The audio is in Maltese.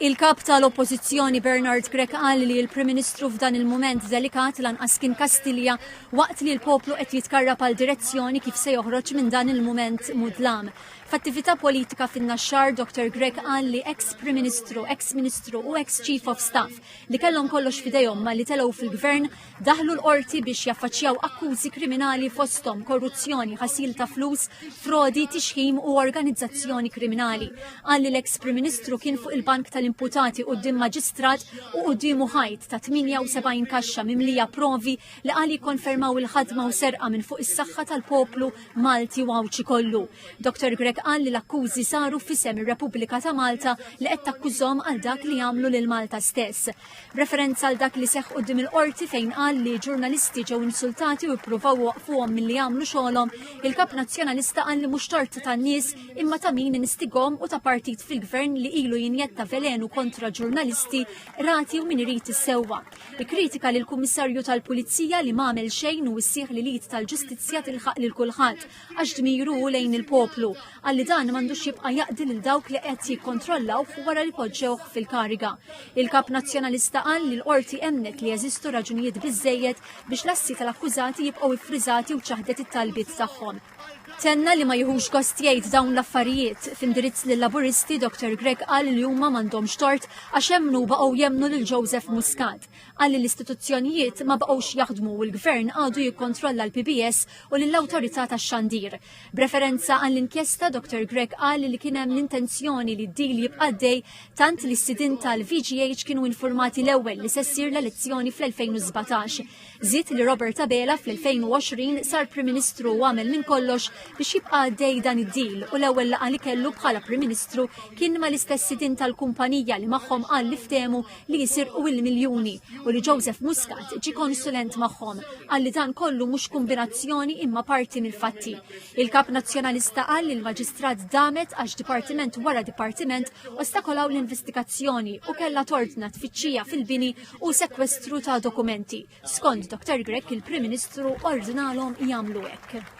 Il-kap tal-Oppożizzjoni Bernard Grech qal li l-Prim Ministru f'dan il-mument delikat lanqas kien Kastilja waqt li l-poplu qed jitkarrab għal direzzjoni kif se joħroġ minn dan il-mument mudlam. F'attività politika fin-Naxxar, Dr. Grech qal li ex-Prim Ministru, ex-Ministru u ex-Chief of Staff li kellhom kollox f'idejhom ma li telgħu fil-Gvern daħlu l-qorti biex jaffaċċjaw akkużi kriminali fosthom korruzzjoni, ħasil ta' flus, frodi, tixħim u organizzazzjoni kriminali. Qal li l-ex-Prim Ministru kien fuq il-bank tal-imputati quddiem maġistrat u qudiemu ħajt ta' 78 kaxxa mimlija provi li qal jikkonfermaw il-ħadma u serqa minn fuq is-saħħa tal-poplu Malti u Awċi kollu. Dr. Grech qal li l-akkużi saru f'isem ir-Repubblika ta' Malta li qed takkużhom għal dak li jagħmlu lil Malta stess. Referenza għal dak li seħħ quddiem il-qorti fejn qal li ġurnalisti ġew insultati u ppruvaw waqfuhom milli jagħmlu xogħolhom, il-kap nazzjonalista qal li mhux tort tan-nies imma ta' min instigom u ta' partit fil-Gvern li ilu jinjetta velenu kontra ġurnalisti rati u min irid issewwa. Ikkritika lil kummissarju tal-Pulizija li m'għamel xejn u ssieħ li lid tal-Ġustizzja tilħaq lil kulħadd għax dmiru lejn il-poplu. Għalli dan m'għandux jibqa' jaqdi lil dawk li qed jikkontrollaw wara li poġġewh fil-kariga. Il-kap nazzjonalista qal li l-qorti emnet li jeżistu raġunijiet biżżejjed biex l-assi tal-akkużati jibqgħu iffriżati u ċaħdet it-talbiet tagħhom. Tenna li ma jieħux gost jgħid dawn l-affarijiet f'indirizz lil laburisti Dr. Grech qal li huma m'għandhomx tort għax hemmnu baqgħu jemmnu lil Joseph Muscat. Qal li l-istituzzjonijiet ma baqgħux jaħdmu u l-Gvern għadu jikkontrolla l-PBS u lill-awtorità tax-xandir. B'referenza għall-inkjesta Dr. Grech qal li kien hemm l-intenzjoni li d-deal jibqa' dej tant li s-sidin tal-VGH kienu informati l-ewwel li se ssir l-elezzjoni fl-2017. Żied li Robert Abela fl-2020 sar Prim Ministru u għamel minn kollox biex jibqa' dej dan id-deal u l-ewwel laqgħa li kellu bħala Prim Ministru kien ma l-istess sidin tal-kumpanija li magħhom qal li ftehmu li jisirqu il-miljuni u li Joseph Muscat ġi konsulent magħhom. Qal li dan kollu mhux kombinazzjoni imma parti mill-fatti. Il-kap nazzjonalista qal li l-maġistrat damet għax dipartiment wara dipartiment ostakolaw l-investigazzjoni u kellha tordna tfittxija fil-bini u sekwestru ta' dokumenti. Skont Dr. Grech il-Prim Ministru ordinalhom jagħmlu hekk.